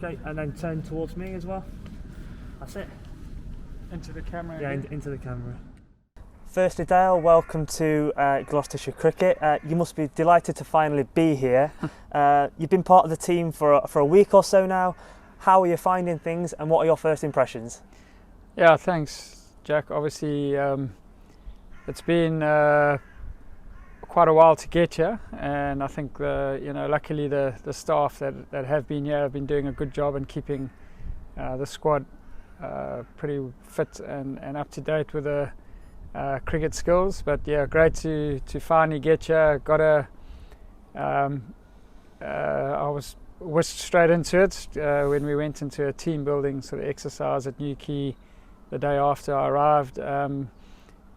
Okay, and then turn towards me as well. That's it. Into the camera. Yeah, into the camera. Firstly, Dale, welcome to Gloucestershire Cricket. You must be delighted to finally be here. You've been part of the team for a week or so now. How are you finding things, and what are your first impressions? Yeah, thanks, Jack. Obviously, it's been quite a while to get here, and I think luckily the staff that have been here have been doing a good job in keeping the squad pretty fit and up to date with the cricket skills. But yeah, great to finally get here. I was whisked straight into it when we went into a team building sort of exercise at Newquay the day after I arrived,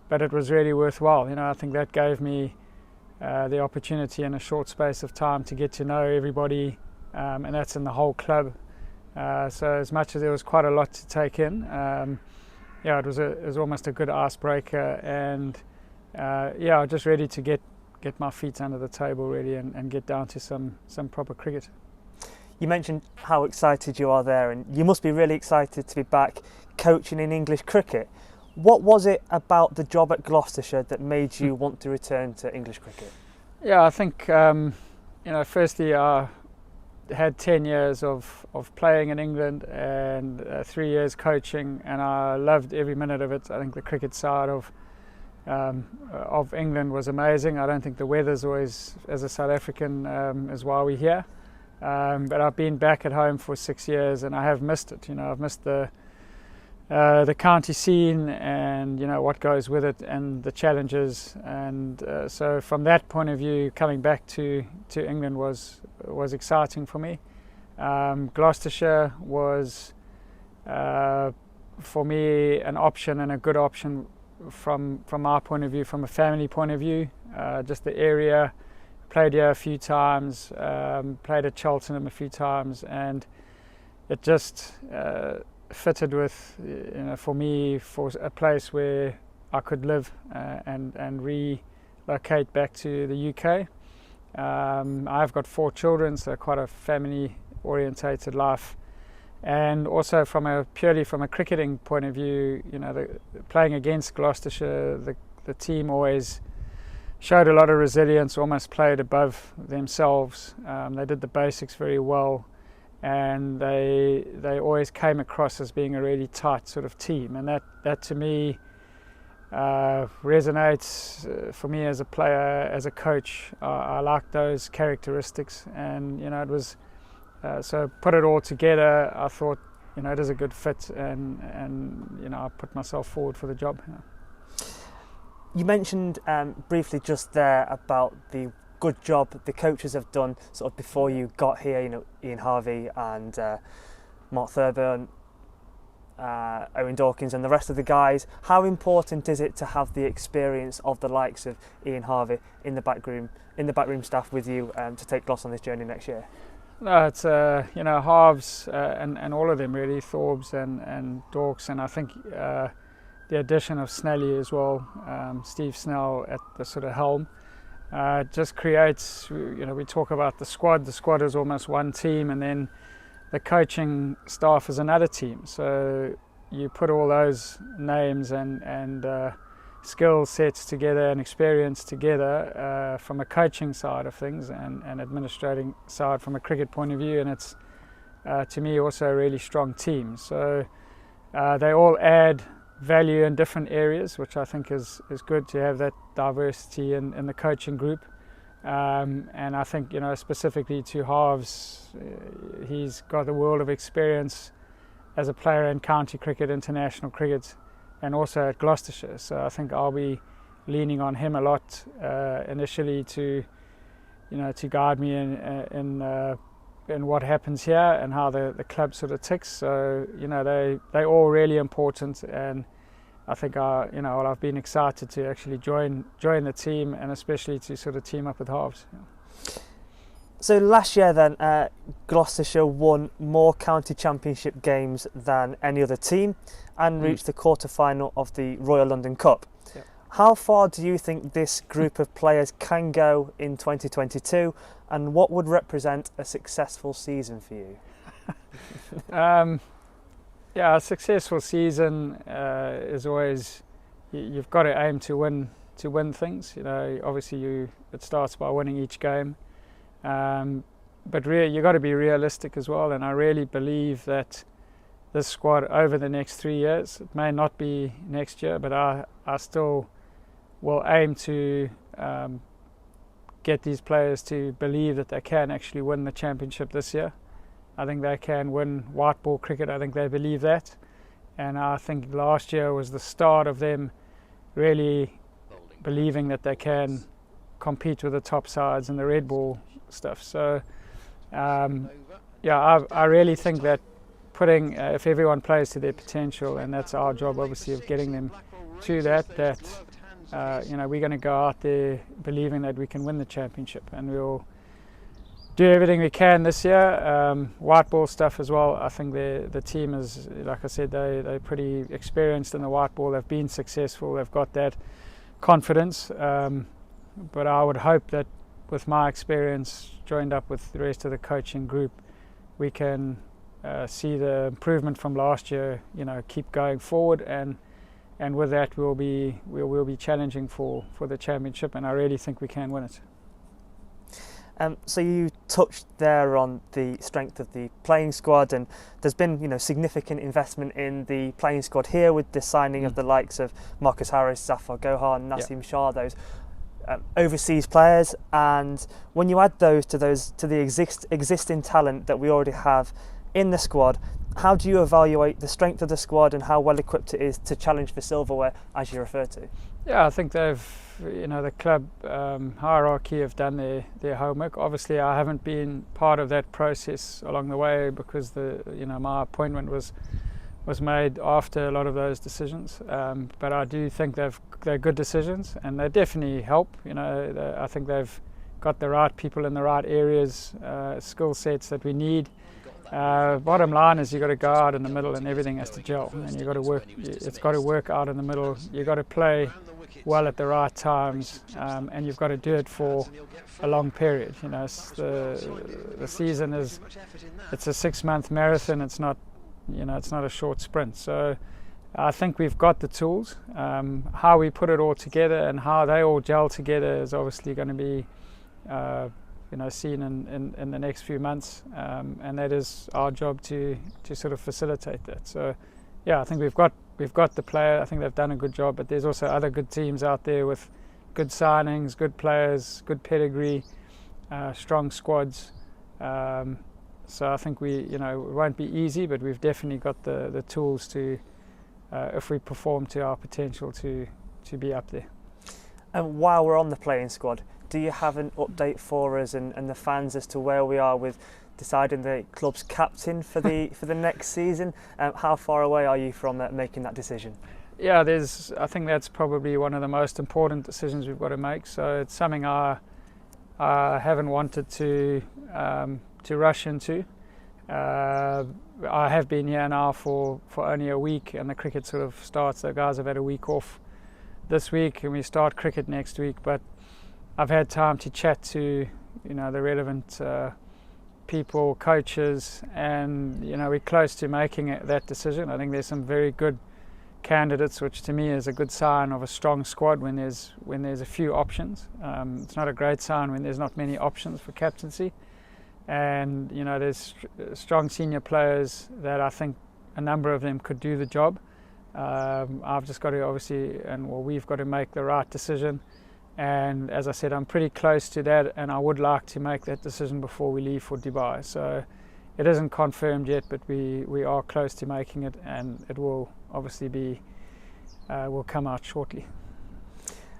but it was really worthwhile. I think that gave me the opportunity in a short space of time to get to know everybody, and that's in the whole club. So as much as there was quite a lot to take in, it was almost a good icebreaker, and just ready to get my feet under the table really and get down to some proper cricket. You mentioned how excited you are there, and you must be really excited to be back coaching in English cricket. What was it about the job at Gloucestershire that made you want to return to English cricket? Yeah, I think firstly I had 10 years of playing in England and 3 years coaching, and I loved every minute of it. I think the cricket side of England was amazing. I don't think the weather's always, as a South African, is why we're here. But I've been back at home for 6 years, and I have missed it. I've missed the county scene and what goes with it and the challenges. And so from that point of view, coming back to England was exciting for me. Gloucestershire was for me an option, and a good option from my point of view, from a family point of view. Just the area. Played here a few times, played at Cheltenham a few times, and it just fitted with, for me, for a place where I could live and relocate back to the UK. I've got 4 children, so quite a family-orientated life. And also purely from a cricketing point of view, playing against Gloucestershire, the team always showed a lot of resilience, almost played above themselves. They did the basics very well, and they always came across as being a really tight sort of team, and that to me resonates for me as a player, as a coach. I like those characteristics, and it was so put it all together. I thought it is a good fit, and I put myself forward for the job. You mentioned briefly just there about the good job the coaches have done sort of before you got here. Ian Harvey and Mark Thurburn, Owen Dawkins, and the rest of the guys. How important is it to have the experience of the likes of Ian Harvey in the backroom staff with you to take Glos on this journey next year? No, it's Harves and all of them really, Thorbs and Dawks, and I think the addition of Snelly as well, Steve Snell at the sort of helm, just creates, we talk about the squad is almost one team, and then the coaching staff is another team. So you put all those names and skill sets together and experience together from a coaching side of things and administrating side from a cricket point of view, and it's to me also a really strong team. So they all add value in different areas, which I think is good to have that diversity in the coaching group. And I think specifically to Harves, he's got a world of experience as a player in county cricket, international cricket, and also at Gloucestershire. So I think I'll be leaning on him a lot initially to guide me in what happens here and how the club sort of ticks. So they're all really important, and I think I've been excited to actually join the team, and especially to sort of team up with Harves. So last year then, Gloucestershire won more county championship games than any other team and reached the quarter-final of the Royal London Cup. Yep. How far do you think this group of players can go in 2022, and what would represent a successful season for you? Yeah, a successful season is always you've got to aim to win things. You know, obviously it starts by winning each game, but you got to be realistic as well. And I really believe that this squad over the next 3 years, it may not be next year, but I still will aim to get these players to believe that they can actually win the championship this year. I think they can win white ball cricket. I think they believe that. And I think last year was the start of them really believing that they can compete with the top sides and the red ball stuff. So, I really think that putting, if everyone plays to their potential, and that's our job obviously of getting them to that, we're going to go out there believing that we can win the championship, and we'll do everything we can this year. White ball stuff as well. I think the team is, like I said, they're pretty experienced in the white ball. They've been successful. They've got that confidence. But I would hope that with my experience joined up with the rest of the coaching group, we can see the improvement from last year. You know, keep going forward, and with that we'll be challenging for the championship, and I really think we can win it. So you touched there on the strength of the playing squad, and there's been significant investment in the playing squad here with the signing of the likes of Marcus Harris, Zafar Gohan, Naseem Shah, those overseas players. And when you add those to the existing talent that we already have in the squad, how do you evaluate the strength of the squad and how well equipped it is to challenge for silverware, as you refer to? Yeah, I think the club hierarchy have done their homework. Obviously, I haven't been part of that process along the way because my appointment was made after a lot of those decisions. But I do think they're good decisions, and they definitely help. I think they've got the right people in the right areas, skill sets that we need. Bottom line is you've got to go out in the middle, and everything has to gel, and you've got to work. It's got to work out in the middle. You've got to play well at the right times, and you've got to do it for a long period. The season it's a 6-month marathon. It's not a short sprint. So I think we've got the tools. How we put it all together and how they all gel together is obviously going to be seen in the next few months, and that is our job to sort of facilitate that. So I think we've got the player. I think they've done a good job, but there's also other good teams out there with good signings, good players, good pedigree, strong squads. So I think it won't be easy, but we've definitely got the tools to, if we perform to our potential, to be up there. And while we're on the playing squad, do you have an update for us and the fans as to where we are with deciding the club's captain for the next season? How far away are you from making that decision? Yeah, I think that's probably one of the most important decisions we've got to make. So it's something I haven't wanted to rush into. I have been here now for only a week, and the cricket sort of starts. The guys have had a week off this week, and we start cricket next week. But I've had time to chat to the relevant people, coaches, and we're close to making that decision. I think there's some very good candidates, which to me is a good sign of a strong squad when there's a few options. It's not a great sign when there's not many options for captaincy. And there's strong senior players that I think a number of them could do the job. I've just got to we've got to make the right decision. And as I said, I'm pretty close to that, and I would like to make that decision before we leave for Dubai. So it isn't confirmed yet, but we are close to making it, and it will obviously will come out shortly.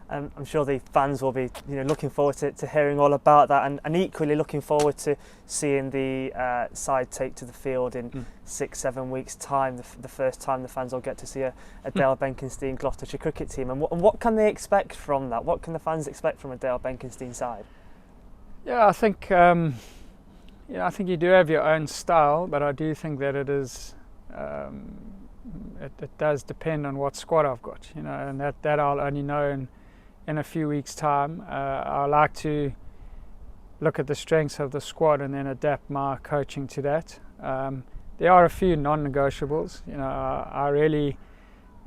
I'm sure the fans will be looking forward to hearing all about that, and equally looking forward to seeing the side take to the field in 6-7 weeks' time, the first time the fans will get to see a Dale Benkenstein Gloucestershire Cricket team. And what can they expect from that? What can the fans expect from a Dale Benkenstein side? Yeah, I think I think you do have your own style, but I do think that it is it does depend on what squad I've got, and that I'll only know in a few weeks' time. I like to look at the strengths of the squad and then adapt my coaching to that. There are a few non-negotiables. I really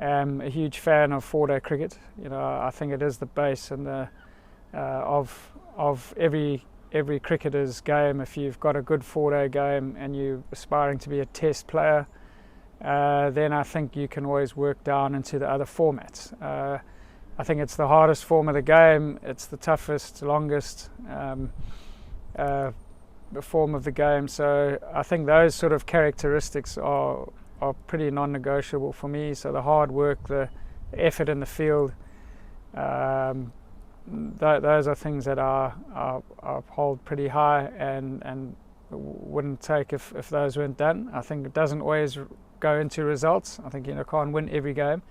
am a huge fan of 4-day cricket. I think it is the base and the of every cricketer's game. If you've got a good 4-day game and you're aspiring to be a test player, then I think you can always work down into the other formats. I think it's the hardest form of the game. It's the toughest, longest form of the game. So I think those sort of characteristics are pretty non-negotiable for me. So the hard work, the effort in the field, those are things that I hold pretty high and wouldn't take if those weren't done. I think it doesn't always go into results. I think can't win every game.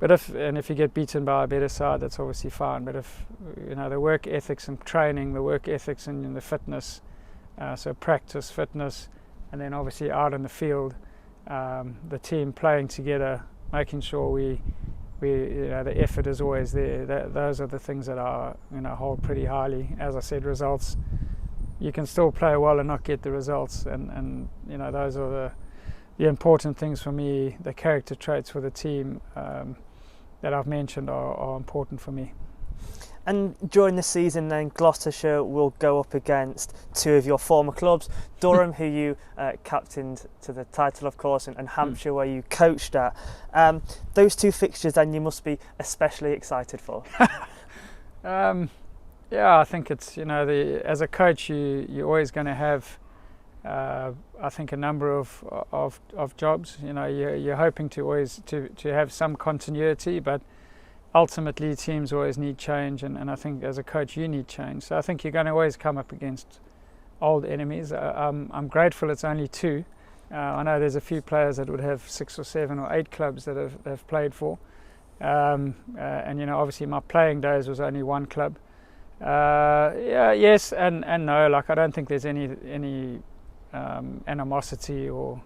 But if you get beaten by a better side, that's obviously fine. But if the work ethics and training, the work ethics and the fitness, so practice, fitness, and then obviously out in the field, the team playing together, making sure the effort is always there. Those are the things that I hold pretty highly. As I said, results, you can still play well and not get the results, and those are the important things for me. The character traits for the team that I've mentioned are important for me. And during the season then, Gloucestershire will go up against two of your former clubs, Durham, who you captained to the title, of course, and Hampshire, where you coached at. Those two fixtures then you must be especially excited for. Yeah, I think it's, as a coach, you're always going to have, I think, a number of jobs. You're hoping to always to have some continuity, but ultimately teams always need change, and I think as a coach you need change. So I think you're going to always come up against old enemies. I'm grateful it's only two. I know there's a few players that would have 6 or 7 or 8 clubs that have played for, and obviously my playing days was only one club. Yes and no. Like, I don't think there's any animosity or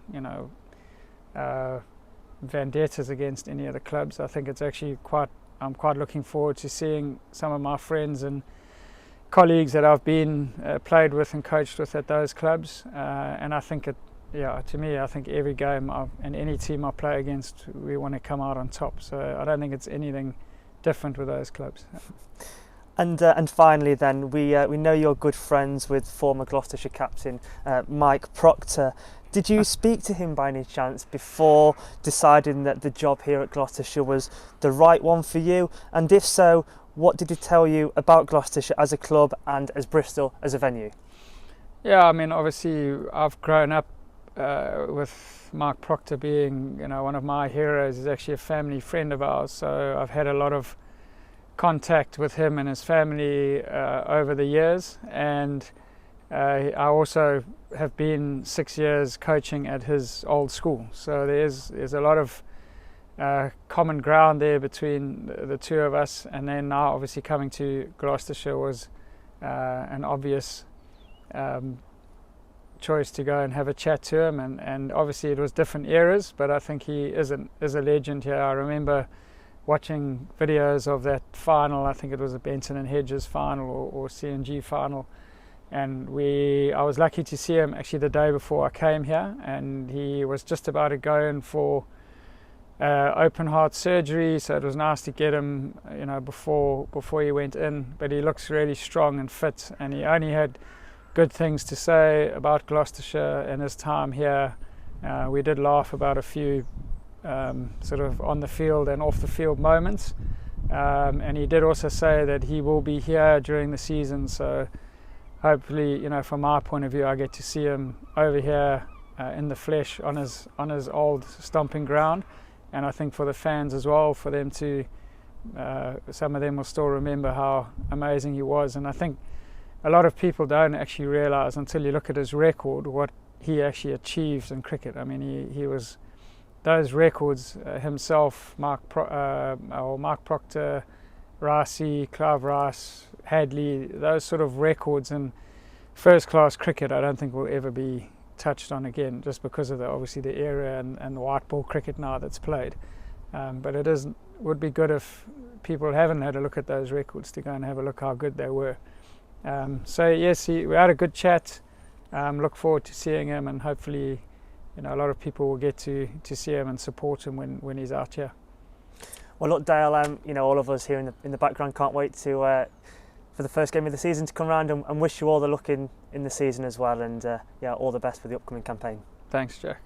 vendettas against any of the clubs. I think it's actually I'm quite looking forward to seeing some of my friends and colleagues that I've been played with and coached with at those clubs, and I think to me, I think every game and any team I play against, we want to come out on top. So I don't think it's anything different with those clubs. And finally then, we know you're good friends with former Gloucestershire captain Mike Proctor. Did you speak to him by any chance before deciding that the job here at Gloucestershire was the right one for you? And if so, what did he tell you about Gloucestershire as a club and as Bristol as a venue? Yeah, I mean, obviously I've grown up with Mike Proctor being one of my heroes. He's actually a family friend of ours, so I've had a lot of contact with him and his family over the years, and I also have been 6 years coaching at his old school, so there's a lot of common ground there between the two of us. And then now obviously coming to Gloucestershire was an obvious choice to go and have a chat to him, and obviously it was different eras, but I think he is a legend here. I remember watching videos of that final. I think it was a Benson and Hedges final or CNG final, and I was lucky to see him actually the day before I came here, and he was just about to go in for open heart surgery, so it was nice to get him before he went in. But he looks really strong and fit, and he only had good things to say about Gloucestershire and his time here. We did laugh about a few sort of on the field and off the field moments, and he did also say that he will be here during the season, so hopefully from my point of view I get to see him over here in the flesh on his old stomping ground. And I think for the fans as well, for them to some of them will still remember how amazing he was. And I think a lot of people don't actually realise until you look at his record what he actually achieved in cricket. I mean, he was those records himself, Mark Proctor, Ricey, Clive Rice, Hadley, those sort of records in first class cricket I don't think will ever be touched on again, just because of obviously the era and the white ball cricket now that's played. But would be good if people haven't had a look at those records to go and have a look how good they were. So yes, we had a good chat. Look forward to seeing him, and hopefully, a lot of people will get to see him and support him when he's out here. Well, look, Dale, all of us here in the background can't wait to for the first game of the season to come round, and wish you all the luck in the season as well, and all the best for the upcoming campaign. Thanks, Jack.